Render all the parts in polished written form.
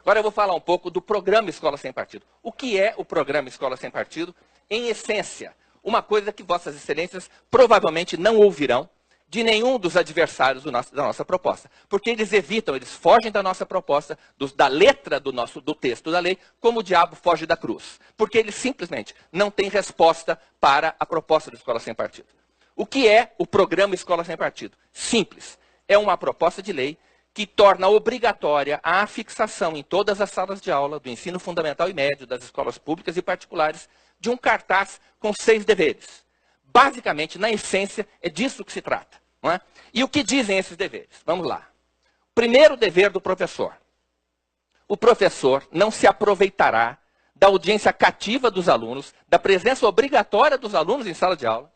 Agora eu vou falar um pouco do programa Escola Sem Partido. O que é o programa Escola Sem Partido? Em essência, uma coisa que vossas excelências provavelmente não ouvirão de nenhum dos adversários da nossa proposta. Porque eles evitam, eles fogem da nossa proposta, da letra do texto da lei, como o diabo foge da cruz. Porque eles simplesmente não têm resposta para a proposta da Escola Sem Partido. O que é o programa Escola Sem Partido? Simples. É uma proposta de lei que torna obrigatória a fixação em todas as salas de aula do ensino fundamental e médio, das escolas públicas e particulares, de um cartaz com 6 deveres. Basicamente, na essência, é disso que se trata. Não é? E o que dizem esses deveres? Vamos lá. Primeiro dever do professor. O professor não se aproveitará da audiência cativa dos alunos, da presença obrigatória dos alunos em sala de aula,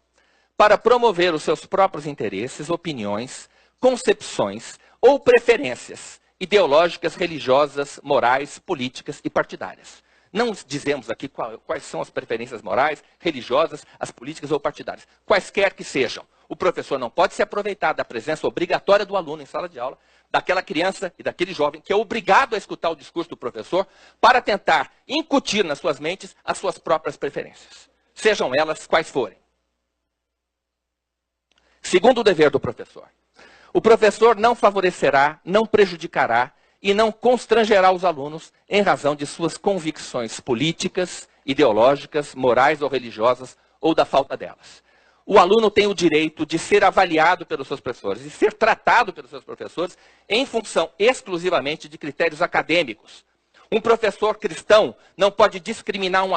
para promover os seus próprios interesses, opiniões, concepções ou preferências ideológicas, religiosas, morais, políticas e partidárias. Não dizemos aqui quais são as preferências morais, religiosas, as políticas ou partidárias. Quaisquer que sejam. O professor não pode se aproveitar da presença obrigatória do aluno em sala de aula, daquela criança e daquele jovem que é obrigado a escutar o discurso do professor para tentar incutir nas suas mentes as suas próprias preferências. Sejam elas quais forem. Segundo dever do professor. O professor não favorecerá, não prejudicará e não constrangerá os alunos em razão de suas convicções políticas, ideológicas, morais ou religiosas ou da falta delas. O aluno tem o direito de ser avaliado pelos seus professores e ser tratado pelos seus professores em função exclusivamente de critérios acadêmicos. Um professor cristão não pode discriminar um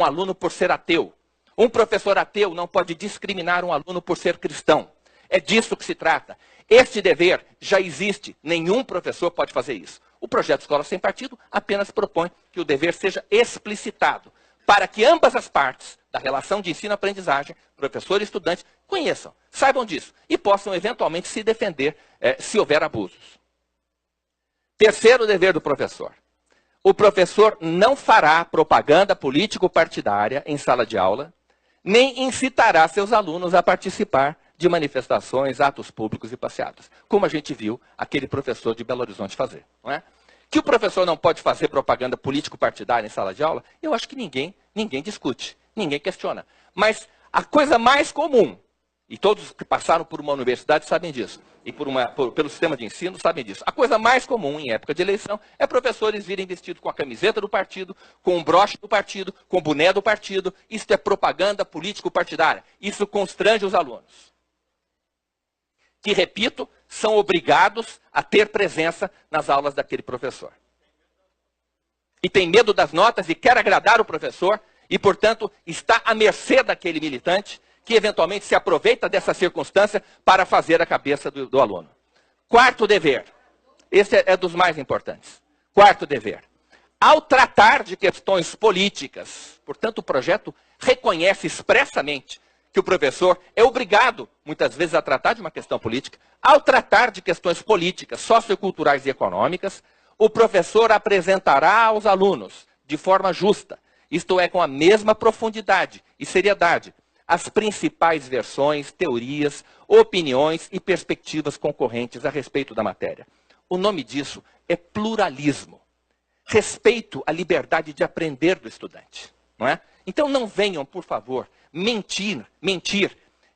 aluno por ser ateu. Um professor ateu não pode discriminar um aluno por ser cristão. É disso que se trata. Este dever já existe, nenhum professor pode fazer isso. O projeto Escola Sem Partido apenas propõe que o dever seja explicitado, para que ambas as partes da relação de ensino-aprendizagem, professor e estudante, conheçam, saibam disso e possam eventualmente se defender se houver abusos. Terceiro dever do professor. O professor não fará propaganda político-partidária em sala de aula, nem incitará seus alunos a participar de manifestações, atos públicos e passeatas, como a gente viu aquele professor de Belo Horizonte fazer. Não é? Que o professor não pode fazer propaganda político-partidária em sala de aula, eu acho que ninguém discute, ninguém questiona. Mas a coisa mais comum, e todos que passaram por uma universidade sabem disso, e pelo sistema de ensino sabem disso, a coisa mais comum em época de eleição é professores virem vestidos com a camiseta do partido, com o broche do partido, com o boné do partido. Isso é propaganda político-partidária. Isso constrange os alunos. Que, repito, são obrigados a ter presença nas aulas daquele professor. E tem medo das notas e quer agradar o professor e, portanto, está à mercê daquele militante que, eventualmente, se aproveita dessa circunstância para fazer a cabeça do aluno. Quarto dever. Esse é dos mais importantes. Quarto dever. Ao tratar de questões políticas, portanto, o projeto reconhece expressamente que o professor é obrigado, muitas vezes, a tratar de uma questão política. Ao tratar de questões políticas, socioculturais e econômicas, o professor apresentará aos alunos, de forma justa, isto é, com a mesma profundidade e seriedade, as principais versões, teorias, opiniões e perspectivas concorrentes a respeito da matéria. O nome disso é pluralismo. Respeito à liberdade de aprender do estudante. Não é? Então não venham, por favor, mentir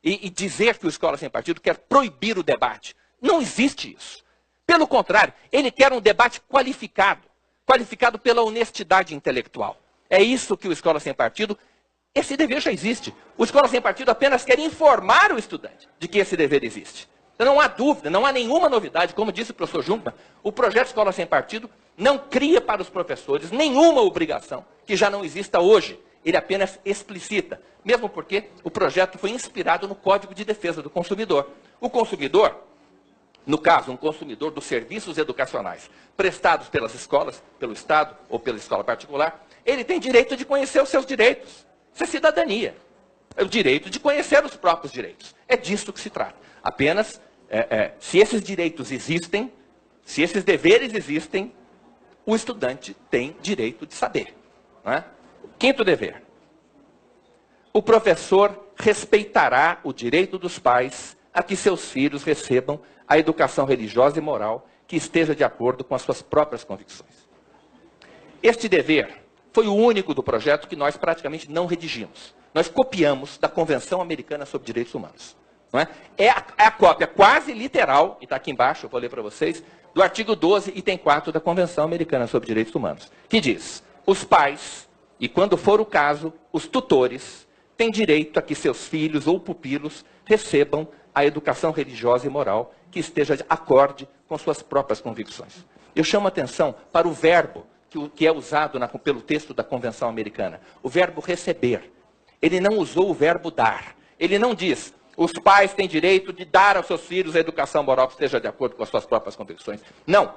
e dizer que o Escola Sem Partido quer proibir o debate. Não existe isso. Pelo contrário, ele quer um debate qualificado pela honestidade intelectual. É isso que o Escola Sem Partido, esse dever já existe. O Escola Sem Partido apenas quer informar o estudante de que esse dever existe. Então não há dúvida, não há nenhuma novidade. Como disse o professor Junkman, o projeto Escola Sem Partido não cria para os professores nenhuma obrigação que já não exista hoje. Ele apenas explicita, mesmo porque o projeto foi inspirado no Código de Defesa do Consumidor. O consumidor, no caso, um consumidor dos serviços educacionais prestados pelas escolas, pelo Estado ou pela escola particular, ele tem direito de conhecer os seus direitos. Isso é cidadania. É o direito de conhecer os próprios direitos. É disso que se trata. Apenas, se esses direitos existem, se esses deveres existem, o estudante tem direito de saber. Não é? Quinto dever. O professor respeitará o direito dos pais a que seus filhos recebam a educação religiosa e moral que esteja de acordo com as suas próprias convicções. Este dever foi o único do projeto que nós praticamente não redigimos. Nós copiamos da Convenção Americana sobre Direitos Humanos. Não é? É a cópia quase literal, e está aqui embaixo, eu vou ler para vocês, do artigo 12, item 4 da Convenção Americana sobre Direitos Humanos, que diz: os pais, e quando for o caso, os tutores, têm direito a que seus filhos ou pupilos recebam a educação religiosa e moral que esteja de acorde com suas próprias convicções. Eu chamo a atenção para o verbo que é usado pelo texto da Convenção Americana, o verbo receber. Ele não usou o verbo dar. Ele não diz: os pais têm direito de dar aos seus filhos a educação moral que esteja de acordo com as suas próprias convicções. Não.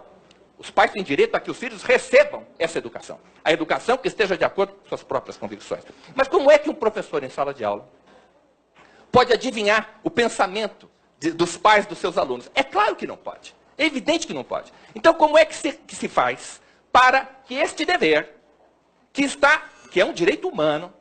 Os pais têm direito a que os filhos recebam essa educação. A educação que esteja de acordo com suas próprias convicções. Mas como é que um professor em sala de aula pode adivinhar o pensamento dos pais dos seus alunos? É claro que não pode. É evidente que não pode. Então, como é que se faz para que este dever, que é um direito humano,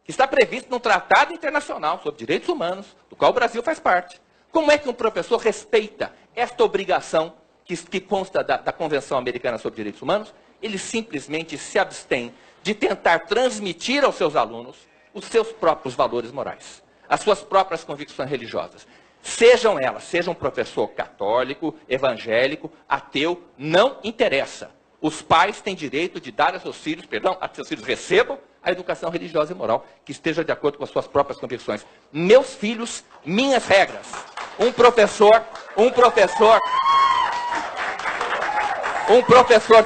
que está previsto num tratado internacional sobre direitos humanos, do qual o Brasil faz parte, como é que um professor respeita esta obrigação que consta da Convenção Americana sobre Direitos Humanos? Ele simplesmente se abstém de tentar transmitir aos seus alunos os seus próprios valores morais, as suas próprias convicções religiosas. Sejam elas, seja um professor católico, evangélico, ateu, não interessa. Os pais têm direito de dar a seus filhos, a que seus filhos recebam a educação religiosa e moral que esteja de acordo com as suas próprias convicções. Meus filhos, minhas regras. Um professor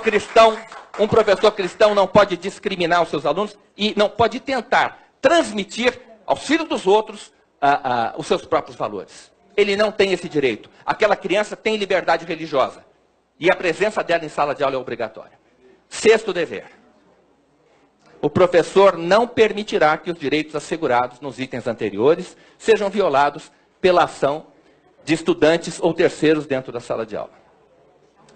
cristão não pode discriminar os seus alunos e não pode tentar transmitir aos filhos dos outros os seus próprios valores. Ele não tem esse direito. Aquela criança tem liberdade religiosa. E a presença dela em sala de aula é obrigatória. Sexto dever. O professor não permitirá que os direitos assegurados nos itens anteriores sejam violados pela ação de estudantes ou terceiros dentro da sala de aula.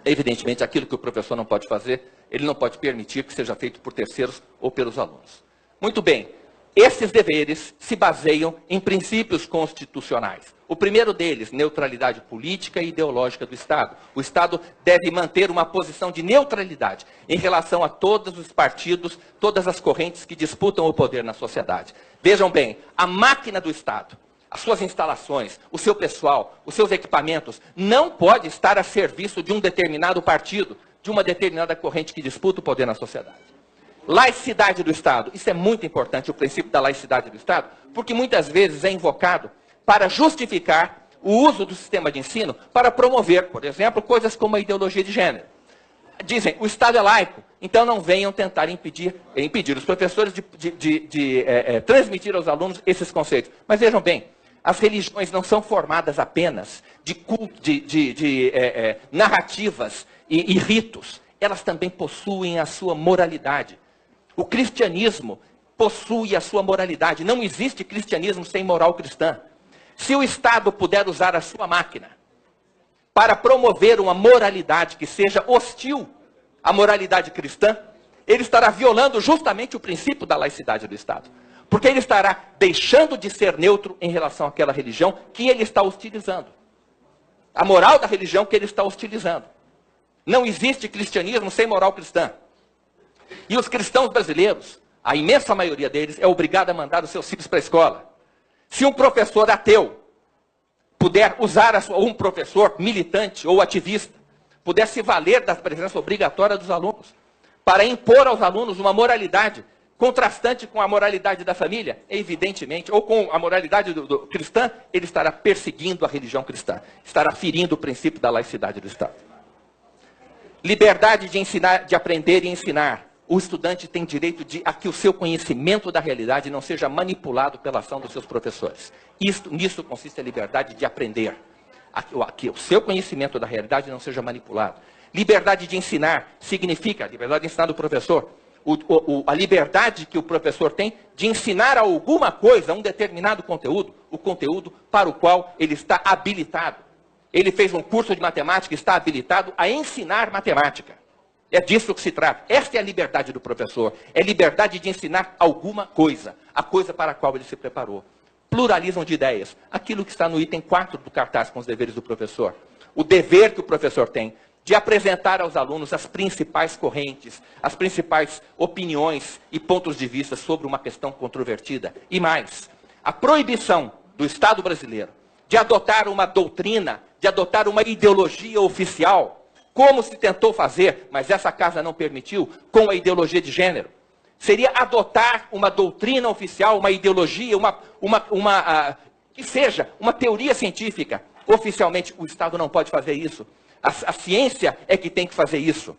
Evidentemente, aquilo que o professor não pode fazer, ele não pode permitir que seja feito por terceiros ou pelos alunos. Muito bem. Esses deveres se baseiam em princípios constitucionais. O primeiro deles, neutralidade política e ideológica do Estado. O Estado deve manter uma posição de neutralidade em relação a todos os partidos, todas as correntes que disputam o poder na sociedade. Vejam bem, a máquina do Estado, as suas instalações, o seu pessoal, os seus equipamentos, não pode estar a serviço de um determinado partido, de uma determinada corrente que disputa o poder na sociedade. Laicidade do Estado. Isso é muito importante, o princípio da laicidade do Estado, porque muitas vezes é invocado para justificar o uso do sistema de ensino para promover, por exemplo, coisas como a ideologia de gênero. Dizem, o Estado é laico, então não venham tentar impedir os professores de transmitir aos alunos esses conceitos. Mas vejam bem, as religiões não são formadas apenas de culto, narrativas e ritos. Elas também possuem a sua moralidade. O cristianismo possui a sua moralidade. Não existe cristianismo sem moral cristã. Se o Estado puder usar a sua máquina para promover uma moralidade que seja hostil à moralidade cristã, ele estará violando justamente o princípio da laicidade do Estado. Porque ele estará deixando de ser neutro em relação àquela religião que ele está hostilizando. A moral da religião que ele está hostilizando. Não existe cristianismo sem moral cristã. E os cristãos brasileiros, a imensa maioria deles, é obrigada a mandar os seus filhos para a escola. Se um professor ateu puder usar, ou um professor militante ou ativista, puder se valer da presença obrigatória dos alunos, para impor aos alunos uma moralidade contrastante com a moralidade da família, evidentemente, ou com a moralidade cristã, ele estará perseguindo a religião cristã, estará ferindo o princípio da laicidade do Estado. Liberdade de ensinar, de aprender e ensinar. O estudante tem direito a que o seu conhecimento da realidade não seja manipulado pela ação dos seus professores. Nisso consiste a liberdade de aprender. A que o seu conhecimento da realidade não seja manipulado. Liberdade de ensinar significa, a liberdade de ensinar do professor, a liberdade que o professor tem de ensinar alguma coisa, um determinado conteúdo, o conteúdo para o qual ele está habilitado. Ele fez um curso de matemática e está habilitado a ensinar matemática. É disso que se trata. Esta é a liberdade do professor. É liberdade de ensinar alguma coisa. A coisa para a qual ele se preparou. Pluralismo de ideias. Aquilo que está no item 4 do cartaz com os deveres do professor. O dever que o professor tem de apresentar aos alunos as principais correntes, as principais opiniões e pontos de vista sobre uma questão controvertida. E mais, a proibição do Estado brasileiro de adotar uma doutrina, de adotar uma ideologia oficial, como se tentou fazer, mas essa casa não permitiu, com a ideologia de gênero. Seria adotar uma doutrina oficial, uma ideologia, que seja uma teoria científica. Oficialmente, o Estado não pode fazer isso. A ciência é que tem que fazer isso.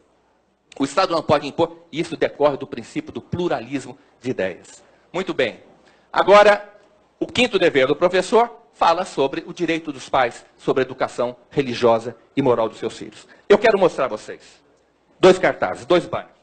O Estado não pode impor. Isso decorre do princípio do pluralismo de ideias. Muito bem. Agora, o quinto dever do professor fala sobre o direito dos pais sobre a educação religiosa e moral dos seus filhos. Eu quero mostrar a vocês 2 cartazes, 2 banners.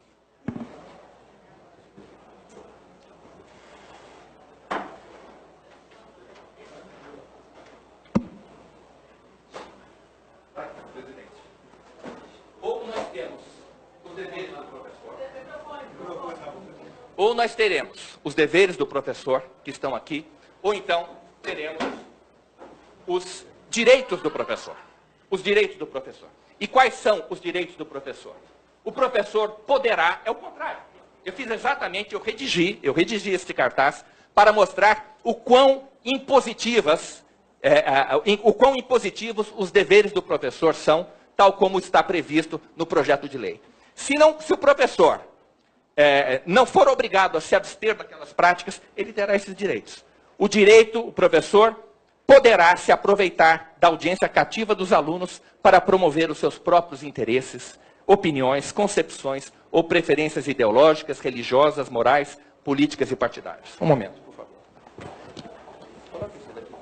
Ou nós teremos os deveres do professor, que estão aqui, ou então teremos os direitos do professor. Os direitos do professor. E quais são os direitos do professor? O professor poderá, é o contrário. Eu fiz exatamente, eu redigi este cartaz para mostrar o quão impositivos os deveres do professor são, tal como está previsto no projeto de lei. Se o professor não for obrigado a se abster daquelas práticas, ele terá esses direitos. O professor poderá se aproveitar da audiência cativa dos alunos para promover os seus próprios interesses, opiniões, concepções ou preferências ideológicas, religiosas, morais, políticas e partidárias. Um momento, por favor. Coloque isso daqui.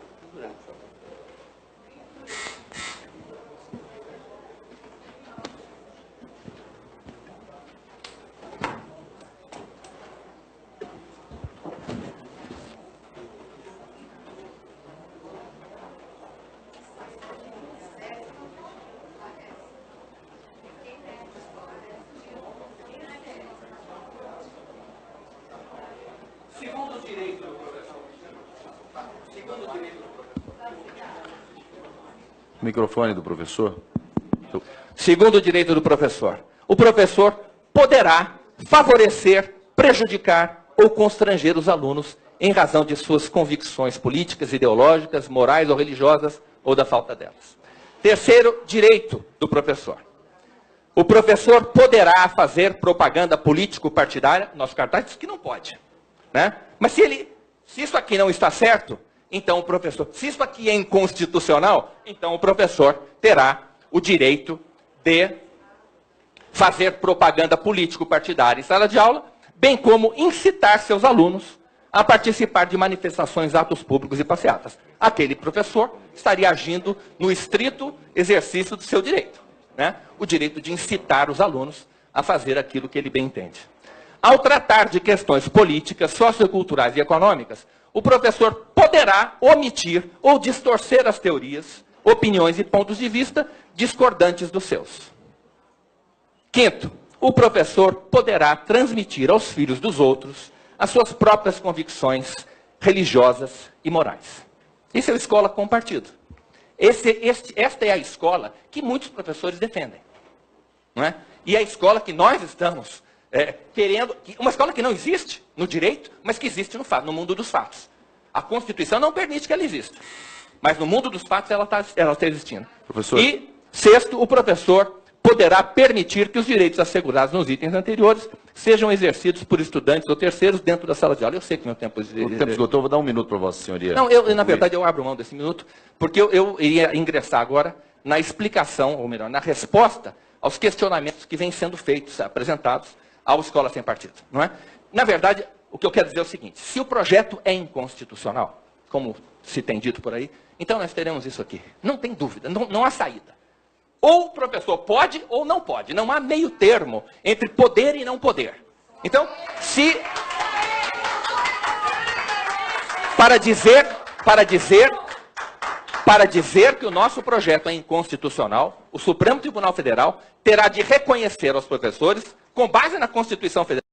Segundo o direito do professor. Microfone do professor. Segundo o direito do professor, o professor poderá favorecer, prejudicar ou constranger os alunos em razão de suas convicções políticas, ideológicas, morais ou religiosas, ou da falta delas. Terceiro direito do professor. O professor poderá fazer propaganda político-partidária. Nosso cartaz diz que não pode. Né? Mas se isso aqui não está certo, então o professor... Se isso aqui é inconstitucional, então o professor terá o direito de fazer propaganda político-partidária em sala de aula, bem como incitar seus alunos a participar de manifestações, atos públicos e passeatas. Aquele professor estaria agindo no estrito exercício do seu direito. Né? O direito de incitar os alunos a fazer aquilo que ele bem entende. Ao tratar de questões políticas, socioculturais e econômicas, o professor poderá omitir ou distorcer as teorias, opiniões e pontos de vista discordantes dos seus. Quinto, o professor poderá transmitir aos filhos dos outros as suas próprias convicções religiosas e morais. Isso é a escola com partido. Esta é a escola que muitos professores defendem. Não é? E é a escola que nós estamos querendo... Uma escola que não existe no direito, mas que existe no mundo dos fatos. A Constituição não permite que ela exista. Mas no mundo dos fatos ela está existindo. Professor. E, sexto, o professor poderá permitir que os direitos assegurados nos itens anteriores sejam exercidos por estudantes ou terceiros dentro da sala de aula. Eu sei que meu tempo... O tempo esgotou, vou dar um minuto para Vossa Senhoria. Não, na verdade, eu abro mão desse minuto, porque eu iria ingressar agora na explicação, ou melhor, na resposta aos questionamentos que vêm sendo feitos, apresentados à Escola Sem Partido. Não é? Na verdade, o que eu quero dizer é o seguinte: se o projeto é inconstitucional, como se tem dito por aí, então nós teremos isso aqui. Não tem dúvida, não há saída. Ou o professor pode ou não pode. Não há meio termo entre poder e não poder. Então, para dizer que o nosso projeto é inconstitucional, o Supremo Tribunal Federal terá de reconhecer aos professores, com base na Constituição Federal,